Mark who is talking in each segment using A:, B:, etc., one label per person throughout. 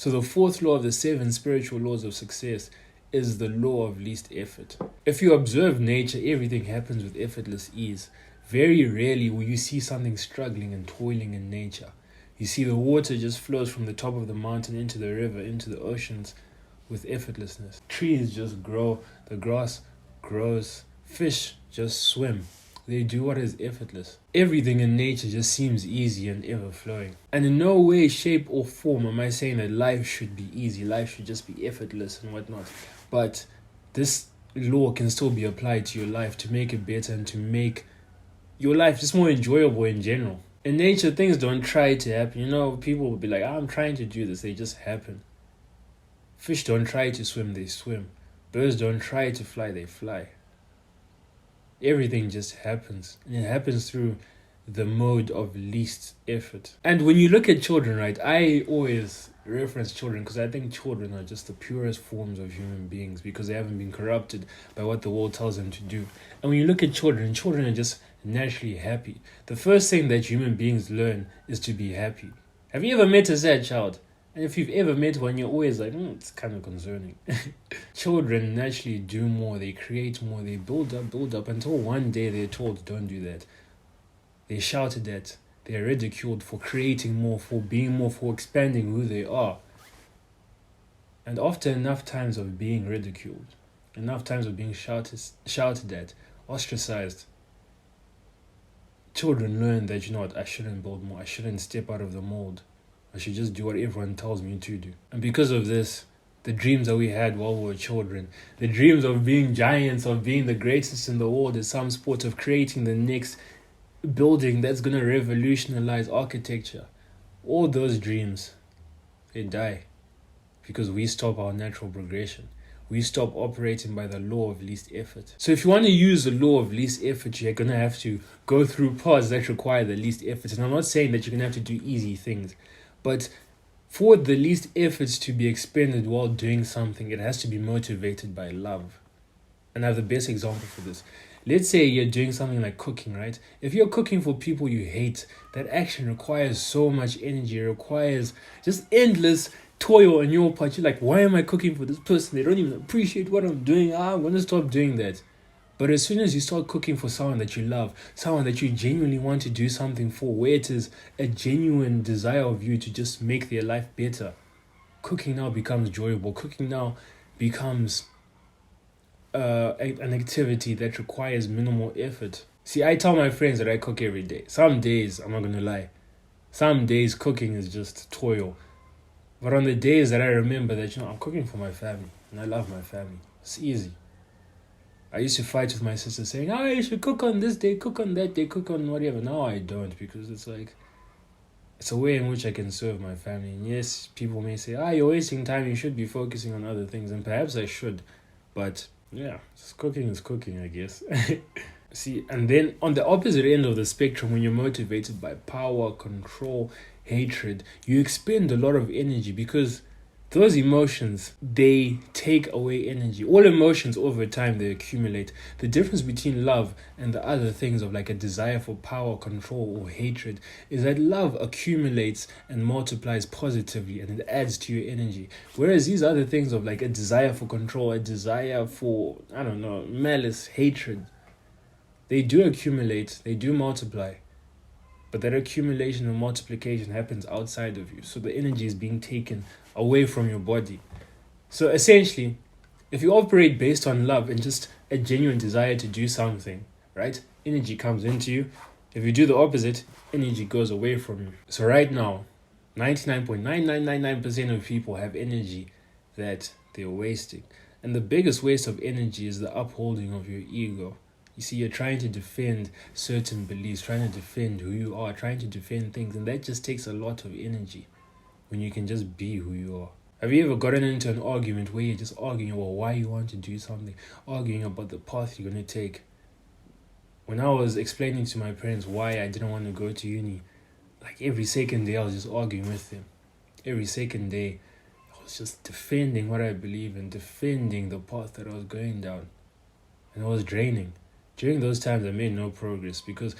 A: So the fourth law of the 7 spiritual laws of success is the law of least effort. If you observe nature, everything happens with effortless ease. Very rarely will you see something struggling and toiling in nature. You see the water just flows from the top of the mountain into the river, into the oceans with effortlessness. Trees just grow, the grass grows, fish just swim. They do what is effortless. Everything in nature just seems easy and ever-flowing. And in no way, shape, or form am I saying that life should be easy. Life should just be effortless and whatnot. But this law can still be applied to your life to make it better and to make your life just more enjoyable in general. In nature, things don't try to happen. People will be like, I'm trying to do this. They just happen. Fish don't try to swim. They swim. Birds don't try to fly. They fly. Everything just happens. And it happens through the mode of least effort. And when you look at children, right, I always reference children because I think children are just the purest forms of human beings because they haven't been corrupted by what the world tells them to do. And when you look at children are just naturally happy. The first thing that human beings learn is to be happy. Have you ever met a sad child? And if you've ever met one, you're always like, it's kind of concerning. Children naturally do more, they create more, they build up until one day they're told, don't do that. They're shouted at, they're ridiculed for creating more, for being more, for expanding who they are. And after enough times of being ridiculed, enough times of being shouted at, ostracized, children learn that, I shouldn't build more, I shouldn't step out of the mold. I should just do what everyone tells me to do. And because of this, the dreams that we had while we were children, the dreams of being giants, of being the greatest in the world at some sport, of creating the next building that's going to revolutionize architecture, all those dreams, they die because we stop our natural progression. We stop operating by the law of least effort. So if you want to use the law of least effort, you're going to have to go through paths that require the least effort. And I'm not saying that you're going to have to do easy things. But for the least efforts to be expended while doing something, it has to be motivated by love. And I have the best example for this. Let's say you're doing something like cooking, right? If you're cooking for people you hate, that action requires so much energy. It requires just endless toil on your part. You're like, why am I cooking for this person? They don't even appreciate what I'm doing. I'm going to stop doing that. But as soon as you start cooking for someone that you love, someone that you genuinely want to do something for, where it is a genuine desire of you to just make their life better, cooking now becomes enjoyable. Cooking now becomes an activity that requires minimal effort. See, I tell my friends that I cook every day. Some days, I'm not going to lie, some days cooking is just toil. But on the days that I remember that, I'm cooking for my family and I love my family, it's easy. I used to fight with my sister saying, you should cook on this day, cook on that day, cook on whatever. Now I don't, because it's like, it's a way in which I can serve my family. And yes, people may say, you're wasting time, you should be focusing on other things. And perhaps I should. But yeah, cooking is cooking, I guess. See, and then on the opposite end of the spectrum, when you're motivated by power, control, hatred, you expend a lot of energy because those emotions, they take away energy. All emotions over time, they accumulate. The difference between love and the other things of like a desire for power, control, or hatred is that love accumulates and multiplies positively and it adds to your energy. Whereas these other things of like a desire for control, a desire for, malice, hatred, they do accumulate, they do multiply. But that accumulation and multiplication happens outside of you. So the energy is being taken away from your body. So essentially, if you operate based on love and just a genuine desire to do something, right? Energy comes into you. If you do the opposite, energy goes away from you. So right now, 99.9999% of people have energy that they're wasting. And the biggest waste of energy is the upholding of your ego. You see, you're trying to defend certain beliefs, trying to defend who you are, trying to defend things, and that just takes a lot of energy when you can just be who you are. Have you ever gotten into an argument where you're just arguing about why you want to do something, arguing about the path you're going to take? When I was explaining to my parents why I didn't want to go to uni, like every second day I was just arguing with them. Every second day I was just defending what I believe in, defending the path that I was going down. And it was draining. During those times, I made no progress because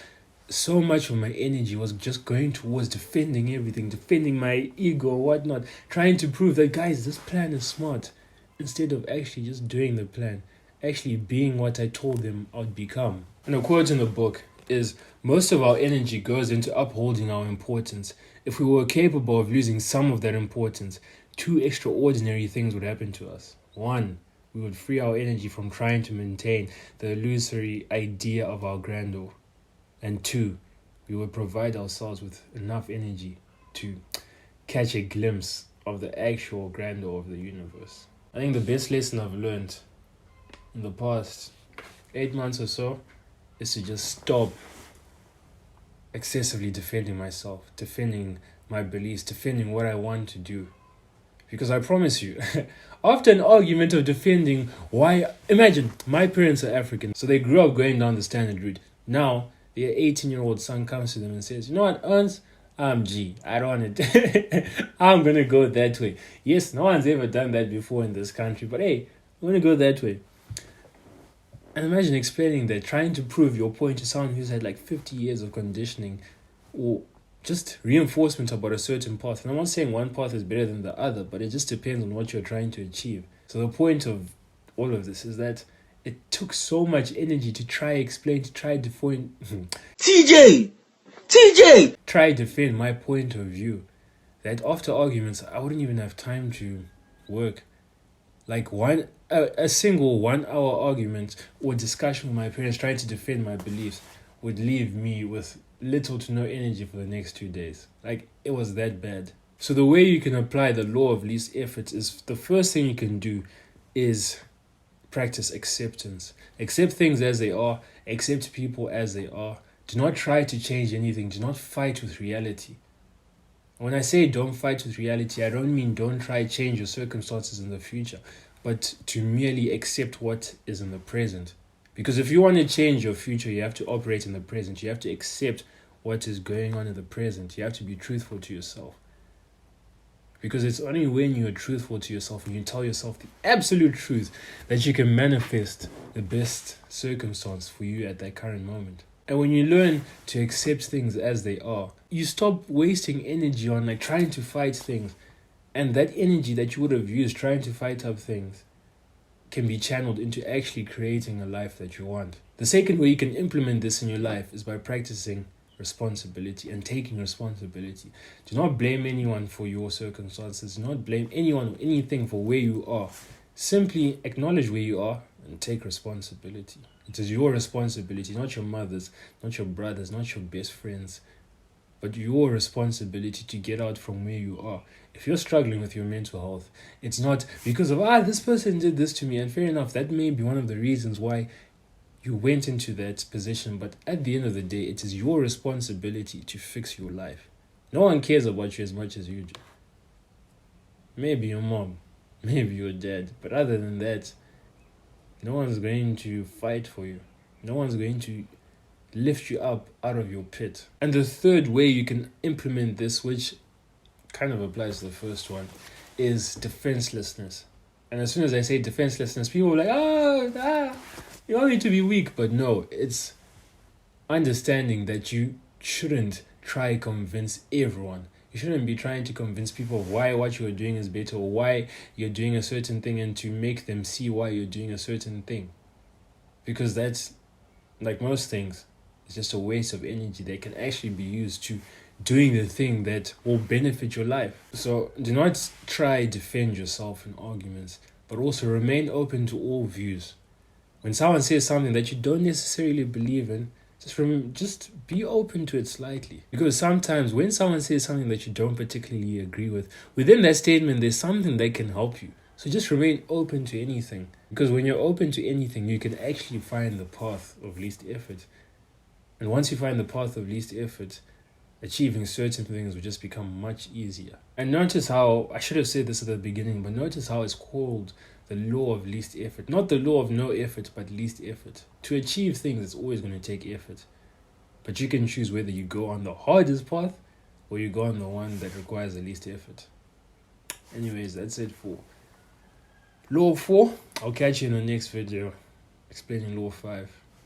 A: so much of my energy was just going towards defending everything, defending my ego or whatnot, trying to prove that, guys, this plan is smart, instead of actually just doing the plan, actually being what I told them I would become. And a quote in the book is, most of our energy goes into upholding our importance. If we were capable of losing some of that importance, two extraordinary things would happen to us. One, we would free our energy from trying to maintain the illusory idea of our grandeur. And two, we would provide ourselves with enough energy to catch a glimpse of the actual grandeur of the universe. I think the best lesson I've learned in the past 8 months or so is to just stop excessively defending myself, defending my beliefs, defending what I want to do. Because I promise you, after an argument of defending why, imagine, my parents are African, so they grew up going down the standard route. Now, their 18-year-old son comes to them and says, you know what, Ernst, I'm G. I don't want it. I'm going to go that way. Yes, no one's ever done that before in this country, but hey, I'm going to go that way. And imagine explaining that, trying to prove your point to someone who's had like 50 years of conditioning or just reinforcement about a certain path. And I'm not saying one path is better than the other, but it just depends on what you're trying to achieve. So the point of all of this is that it took so much energy to try explain, to try defend TJ! Try defend my point of view, that after arguments, I wouldn't even have time to work. Like a single 1 hour argument or discussion with my parents trying to defend my beliefs would leave me with little to no energy for the next 2 days. Like, it was that bad. So the way you can apply the law of least effort is, the first thing you can do is practice acceptance. Accept things as they are. Accept people as they are. Do not try to change anything. Do not fight with reality. When I say don't fight with reality, I don't mean don't try to change your circumstances in the future, but to merely accept what is in the present. Because if you want to change your future, you have to operate in the present. You have to accept what is going on in the present. You have to be truthful to yourself. Because it's only when you are truthful to yourself and you tell yourself the absolute truth that you can manifest the best circumstance for you at that current moment. And when you learn to accept things as they are, you stop wasting energy on like trying to fight things. And that energy that you would have used trying to fight up things can be channeled into actually creating a life that you want. The second way you can implement this in your life is by practicing responsibility and taking responsibility. Do not blame anyone for your circumstances. Do not blame anyone or anything for where you are. Simply acknowledge where you are and take responsibility. It is your responsibility, not your mother's, not your brother's, not your best friend's, but your responsibility to get out from where you are. If you're struggling with your mental health, it's not because of, this person did this to me, and fair enough, that may be one of the reasons why you went into that position, but at the end of the day, it is your responsibility to fix your life. No one cares about you as much as you do. Maybe your mom, maybe your dad, but other than that, no one's going to fight for you. No one's going to lift you up out of your pit. And the third way you can implement this, which kind of applies to the first one, is defenselessness. And as soon as I say defenselessness, people are like, you want me to be weak. But no, it's understanding that you shouldn't try to convince everyone. You shouldn't be trying to convince people why what you are doing is better or why you're doing a certain thing and to make them see why you're doing a certain thing. Because that's, like most things, it's just a waste of energy that can actually be used to doing the thing that will benefit your life. So do not try to defend yourself in arguments, but also remain open to all views. When someone says something that you don't necessarily believe in, just be open to it slightly. Because sometimes when someone says something that you don't particularly agree with, within that statement, there's something that can help you. So just remain open to anything. Because when you're open to anything, you can actually find the path of least effort. And once you find the path of least effort, achieving certain things will just become much easier. And notice how, I should have said this at the beginning, but notice how it's called the law of least effort. Not the law of no effort, but least effort. To achieve things, it's always going to take effort. But you can choose whether you go on the hardest path or you go on the one that requires the least effort. Anyways, that's it for Law 4. I'll catch you in the next video explaining Law 5.